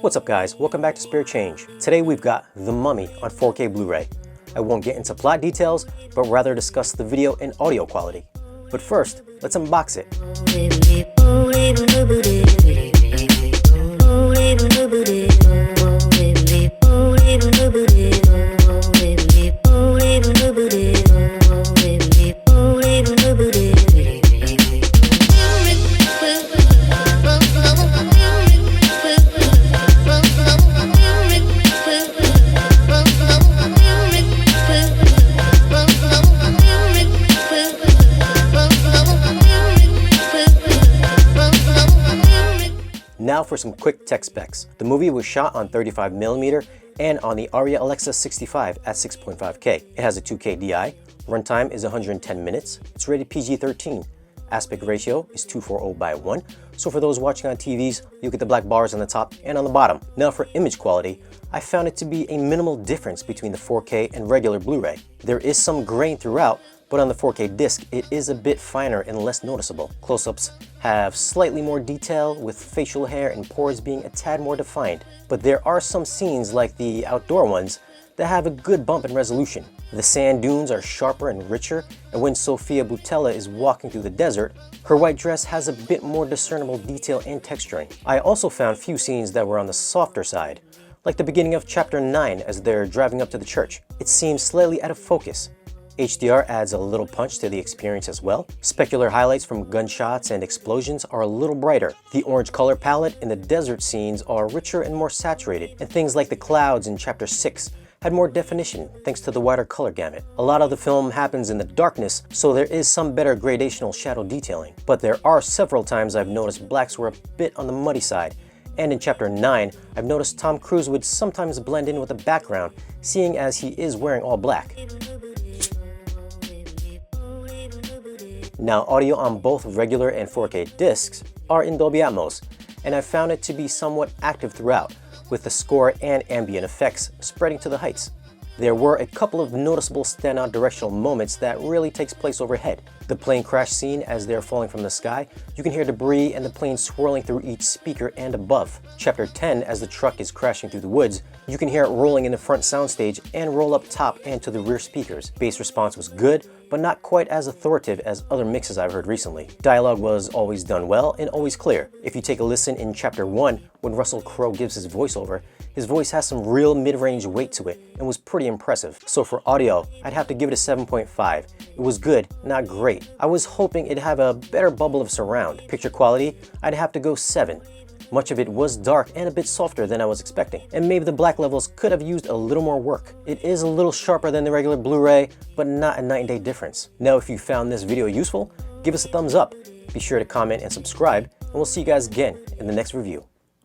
What's up guys, welcome back to Spare Change. Today we've got The Mummy on 4K Blu-ray. I won't get into plot details, but rather discuss the video and audio quality. But first, let's unbox it. Now for some quick tech specs. The movie was shot on 35mm and on the Arri Alexa 65 at 6.5K. It has a 2K DI, runtime is 110 minutes, it's rated PG-13. Aspect ratio is 240:1, so for those watching on TVs, you get the black bars on the top and on the bottom. Now for image quality, I found it to be a minimal difference between the 4K and regular Blu-ray. There is some grain throughout, but on the 4K disc, it is a bit finer and less noticeable. Close-ups have slightly more detail, with facial hair and pores being a tad more defined. But there are some scenes, like the outdoor ones, that have a good bump in resolution. The sand dunes are sharper and richer, and when Sofia Boutella is walking through the desert, her white dress has a bit more discernible detail and texturing. I also found few scenes that were on the softer side, like the beginning of chapter 9 as they're driving up to the church. It seems slightly out of focus. HDR adds a little punch to the experience as well. Specular highlights from gunshots and explosions are a little brighter. The orange color palette in the desert scenes are richer and more saturated, and things like the clouds in chapter 6 had more definition thanks to the wider color gamut. A lot of the film happens in the darkness, so there is some better gradational shadow detailing. But there are several times I've noticed blacks were a bit on the muddy side. And in chapter 9, I've noticed Tom Cruise would sometimes blend in with the background, seeing as he is wearing all black. Now, audio on both regular and 4K discs are in Dolby Atmos, and I found it to be somewhat active throughout, with the score and ambient effects spreading to the heights. There were a couple of noticeable standout directional moments that really takes place overhead. The plane crash scene as they're falling from the sky, you can hear debris and the plane swirling through each speaker and above. Chapter 10, as the truck is crashing through the woods, you can hear it rolling in the front soundstage and roll up top and to the rear speakers. Bass response was good, but not quite as authoritative as other mixes I've heard recently. Dialogue was always done well and always clear. If you take a listen in chapter 1, when Russell Crowe gives his voiceover, his voice has some real mid-range weight to it and was pretty impressive. So for audio, I'd have to give it a 7.5. It was good, not great. I was hoping it'd have a better bubble of surround. Picture quality, I'd have to go 7. Much of it was dark and a bit softer than I was expecting, and maybe the black levels could have used a little more work. It is a little sharper than the regular Blu-ray, but not a night and day difference. Now, if you found this video useful, give us a thumbs up. Be sure to comment and subscribe, and we'll see you guys again in the next review.